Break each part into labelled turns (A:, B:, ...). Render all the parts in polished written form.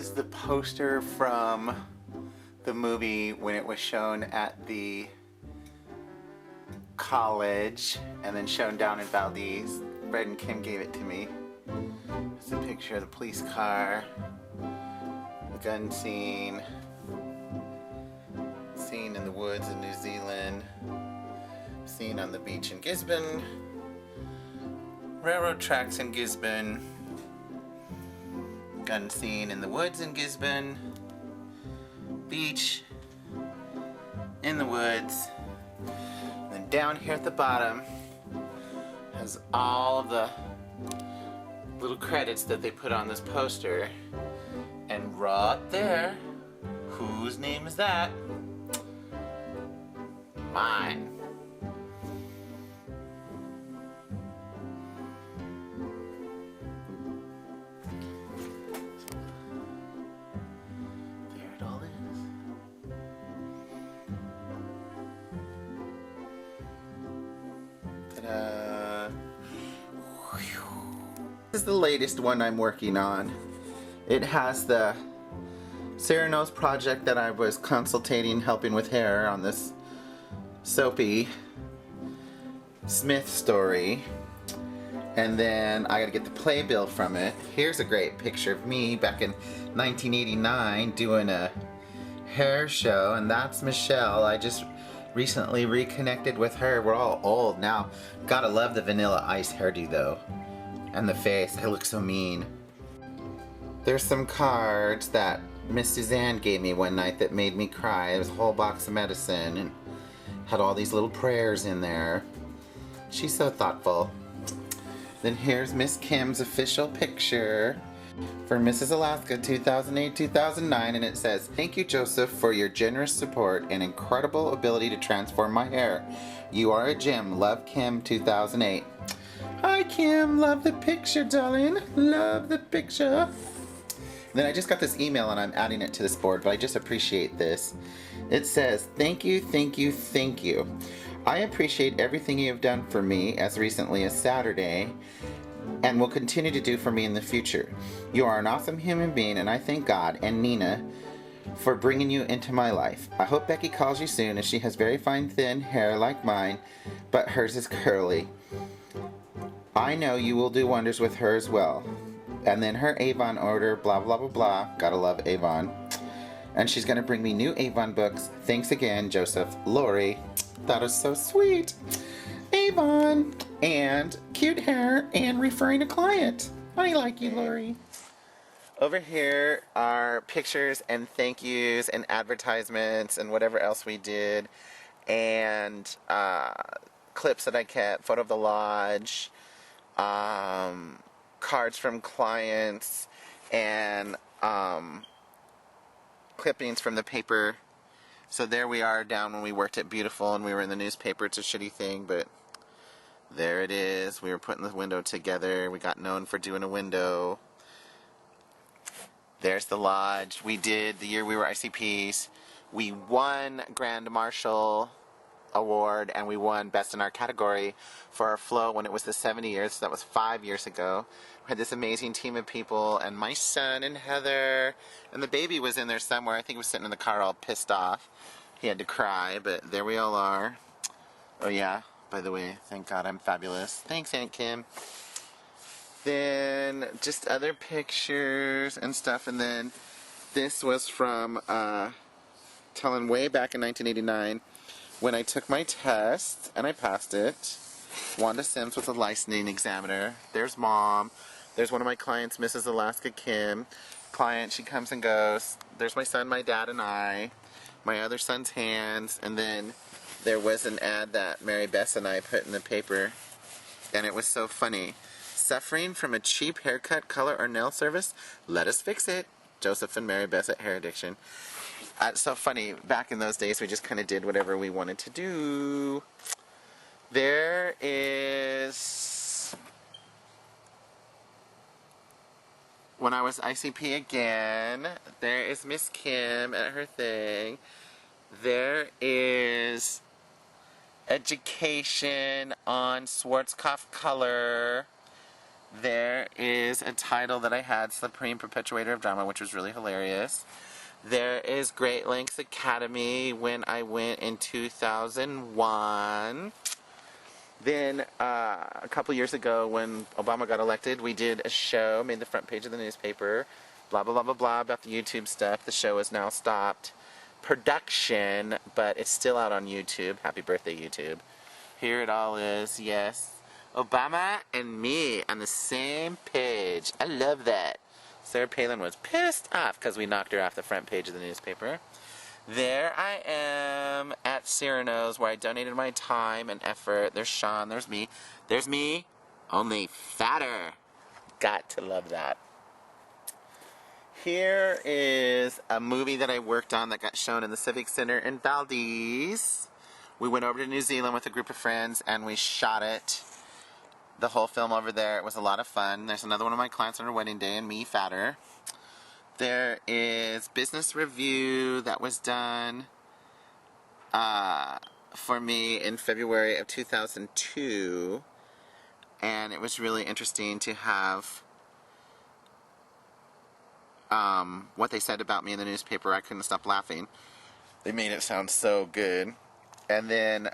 A: is the poster from the movie when it was shown at the college and then shown down in Valdez. Fred and Kim gave it to me. It's a picture of the police car, the gun scene, scene in the woods in New Zealand, scene on the beach in Gisborne, railroad tracks in Gisborne, gun scene in the woods in Gisborne, beach in the woods. And then down here at the bottom has all of the little credits that they put on this poster. And right there, whose name is that? Mine. There it all is. Ta-da! This is the latest one I'm working on. It has the Ceranos project that I was consultating, helping with hair on this Soapy Smith story. And then I gotta get the playbill from it. Here's a great picture of me back in 1989 doing a hair show, and that's Michelle. I just recently reconnected with her. We're all old now. Gotta love the Vanilla Ice hairdo though. And the face, I look so mean. There's some cards that Miss Suzanne gave me one night that made me cry. It was a whole box of medicine and had all these little prayers in there. She's so thoughtful. Then here's Miss Kim's official picture for Mrs. Alaska 2008-2009, and it says, "Thank you, Joseph, for your generous support and incredible ability to transform my hair. You are a gem. Love, Kim 2008." Hi, Kim. Love the picture, darling. Love the picture. Then I just got this email and I'm adding it to this board, but I just appreciate this. It says, "Thank you, thank you, thank you. I appreciate everything you have done for me as recently as Saturday and will continue to do for me in the future. You are an awesome human being, and I thank God and Nina for bringing you into my life. I hope Becky calls you soon, as she has very fine thin hair like mine, but hers is curly. I know you will do wonders with her as well." And then her Avon order, blah, blah, blah, blah. Gotta love Avon. And she's gonna bring me new Avon books. Thanks again, Joseph. Lori. That is so sweet. Avon. And cute hair and referring a client. I like you, Lori. Over here are pictures and thank yous and advertisements and whatever else we did. And clips that I kept. Photo of the lodge. Cards from clients, and clippings from the paper. So there we are down when we worked at Beautiful and we were in the newspaper. It's a shitty thing, but there it is. We were putting the window together. We got known for doing a window. There's the lodge. We did, the year we were ICPs, we won Grand Marshal Award, and we won Best in our category for our flow when it was the 70 years. So that was 5 years ago. We had this amazing team of people, and my son and Heather, and the baby was in there somewhere. I think he was sitting in the car all pissed off. He had to cry, but there we all are. Oh yeah, by the way, thank God I'm fabulous. Thanks, Aunt Kim. Then just other pictures and stuff, and then this was from telling way back in 1989 when I took my test, and I passed it. Wanda Sims was the licensing examiner. There's Mom. There's one of my clients, Mrs. Alaska Kim. Client, she comes and goes. There's my son, my dad, and I. My other son's hands. And then there was an ad that Mary Beth and I put in the paper, and it was so funny. "Suffering from a cheap haircut, color, or nail service? Let us fix it. Joseph and Mary Beth at Hair Addiction." It's so funny. Back in those days, we just kind of did whatever we wanted to do. There is when I was ICP again. There is Miss Kim at her thing. There is education on Schwarzkopf color. There is a title that I had, Supreme Perpetuator of Drama, which was really hilarious. There is Great Lakes Academy when I went in 2001. Then, a couple years ago when Obama got elected, we did a show, made the front page of the newspaper, blah, blah, blah, blah, blah, about the YouTube stuff. The show is now stopped production, but it's still out on YouTube. Happy birthday, YouTube. Here it all is, yes. Obama and me on the same page. I love that. Sarah Palin was pissed off because we knocked her off the front page of the newspaper. There I am at Cyrano's where I donated my time and effort. There's Sean, there's me. There's me, only fatter. Got to love that. Here is a movie that I worked on that got shown in the Civic Center in Valdez. We went over to New Zealand with a group of friends and we shot it. The whole film over there. It was a lot of fun. There's another one of my clients on her wedding day and me, fatter. There is business review that was done for me in February of 2002. And it was really interesting to have what they said about me in the newspaper. I couldn't stop laughing. They made it sound so good. And then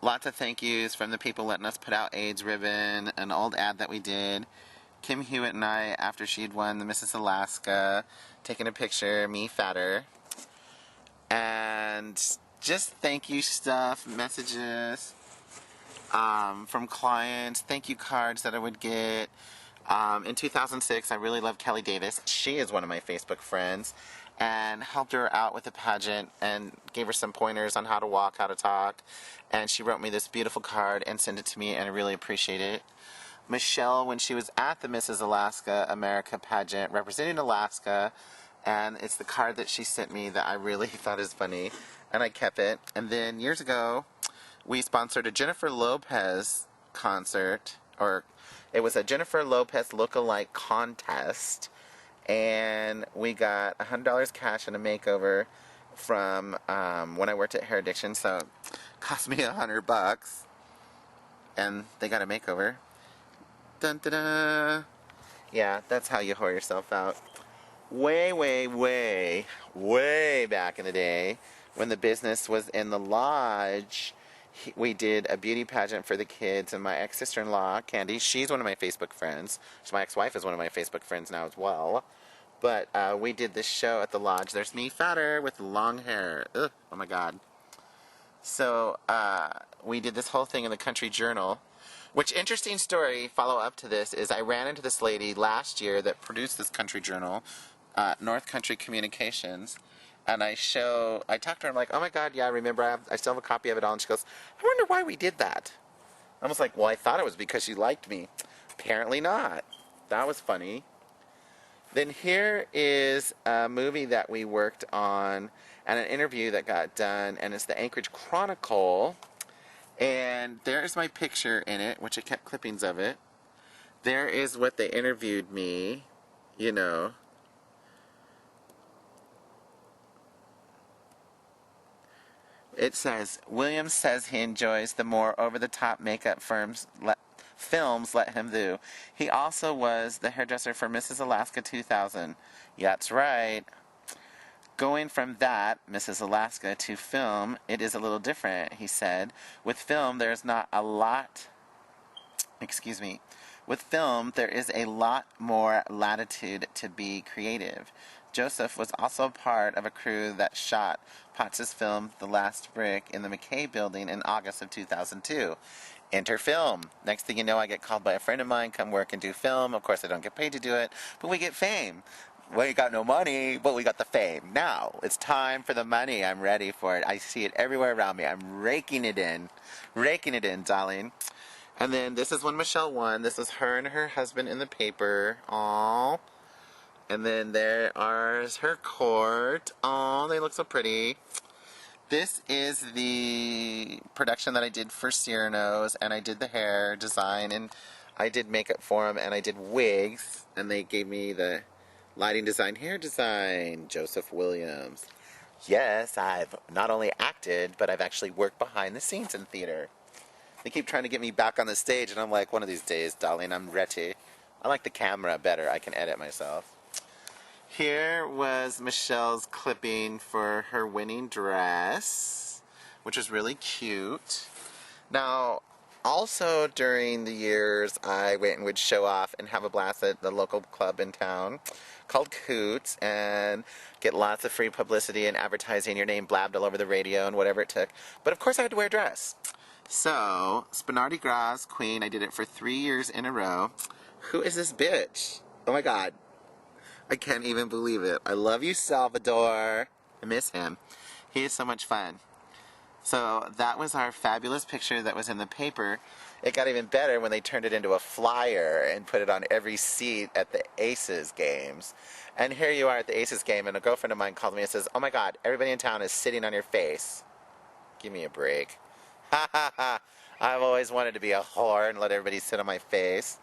A: lots of thank yous from the people letting us put out AIDS ribbon, an old ad that we did. Kim Hewitt and I, after she'd won the Mrs. Alaska, taking a picture, me fatter. And just thank you stuff, messages from clients, thank you cards that I would get. In 2006, I really loved Kelly Davis. She is one of my Facebook friends. And helped her out with the pageant and gave her some pointers on how to walk, how to talk. And she wrote me this beautiful card and sent it to me, and I really appreciate it. Michelle, when she was at the Mrs. Alaska America pageant representing Alaska, and it's the card that she sent me that I really thought is funny, and I kept it. And then years ago, we sponsored a Jennifer Lopez concert, or it was a Jennifer Lopez look-alike contest. And we got $100 cash and a makeover from when I worked at Hair Addiction, so it cost me $100, and they got a makeover. Dun, da, da. Yeah, that's how you whore yourself out. Way, way, way, way back in the day, when the business was in the lodge, we did a beauty pageant for the kids, and my ex-sister-in-law, Candy, she's one of my Facebook friends. So my ex-wife is one of my Facebook friends now as well. But we did this show at the lodge. There's me, fatter, with long hair. Ugh, oh my God. So we did this whole thing in the Country Journal. Which, interesting story, follow up to this, is I ran into this lady last year that produced this Country Journal, North Country Communications. And I talked to her, I'm like, oh my God, yeah, I remember, I still have a copy of it all. And she goes, I wonder why we did that. I was like, well, I thought it was because you liked me. Apparently not. That was funny. Then here is a movie that we worked on and an interview that got done, and it's the Anchorage Chronicle. And there's my picture in it, which I kept clippings of it. There is what they interviewed me, you know. It says, Williams says he enjoys the more over-the-top makeup films let him do. He also was the hairdresser for Mrs. Alaska 2000. Yeah, that's right. Going from that, Mrs. Alaska, to film, it is a little different, he said. With film, there's not a lot... Excuse me. With film, there is a lot more latitude to be creative. Joseph was also part of a crew that shot Potts' film The Last Brick in the McKay Building in August of 2002. Enter film. Next thing you know, I get called by a friend of mine, come work and do film. Of course, I don't get paid to do it, but we get fame. We ain't got no money, but we got the fame. Now, it's time for the money. I'm ready for it. I see it everywhere around me. I'm raking it in. Raking it in, darling. And then this is when Michelle won. This is her and her husband in the paper. Aww. And then there is her court. Aww, they look so pretty. This is the production that I did for Cyrano's, and I did the hair design, and I did makeup for them, and I did wigs, and they gave me the lighting design, hair design, Joseph Williams. Yes, I've not only acted, but I've actually worked behind the scenes in theater. They keep trying to get me back on the stage, and I'm like, one of these days, darling, I'm ready. I like the camera better. I can edit myself. Here was Michelle's clipping for her winning dress, which was really cute. Now, also during the years, I went and would show off and have a blast at the local club in town called Coots and get lots of free publicity and advertising, your name blabbed all over the radio and whatever it took. But of course I had to wear a dress. So, Spinardi Gras Queen, I did it for 3 years in a row. Who is this bitch? Oh my god. I can't even believe it. I love you, Salvador. I miss him. He is so much fun. So that was our fabulous picture that was in the paper. It got even better when they turned it into a flyer and put it on every seat at the Aces games. And here you are at the Aces game, and a girlfriend of mine called me and says, "Oh my god, everybody in town is sitting on your face." Give me a break. Ha ha ha. I've always wanted to be a whore and let everybody sit on my face.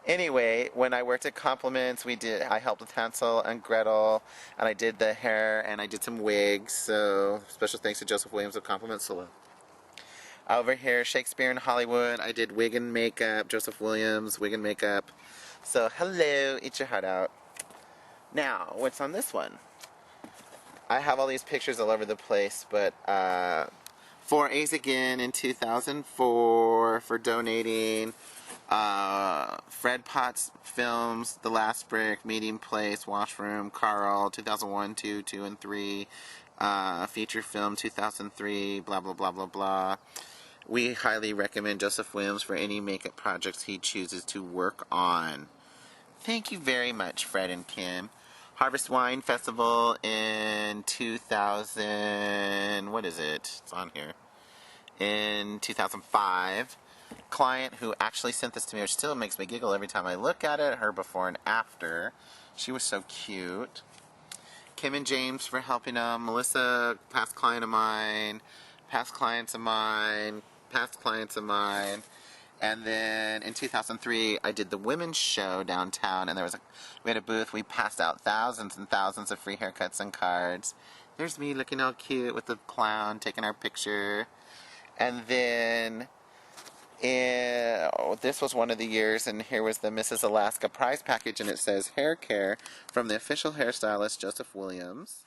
A: Anyway, when I worked at Compliments, I helped with Hansel and Gretel, and I did the hair, and I did some wigs, so special thanks to Joseph Williams of Compliments Salon. Over here, Shakespeare in Hollywood, I did wig and makeup, Joseph Williams, wig and makeup. So, hello, eat your heart out. Now, what's on this one? I have all these pictures all over the place, but for A's Again in 2004 for donating. Fred Potts Films, The Last Brick, Meeting Place, Washroom, Carl, 2001, 2, 2, and 3, feature film 2003, blah, blah, blah, blah, blah. We highly recommend Joseph Williams for any makeup projects he chooses to work on. Thank you very much, Fred and Kim. Harvest Wine Festival in 2000, what is it? It's on here. In 2005. Client who actually sent this to me, which still makes me giggle every time I look at it, her before and after. She was so cute. Kim and James for helping them. Melissa, past client of mine, past clients of mine, past clients of mine. And then in 2003, I did the women's show downtown, and we had a booth. We passed out thousands and thousands of free haircuts and cards. There's me looking all cute with the clown taking our picture. And then this was one of the years, and here was the Mrs. Alaska prize package, and it says hair care from the official hairstylist Joseph Williams.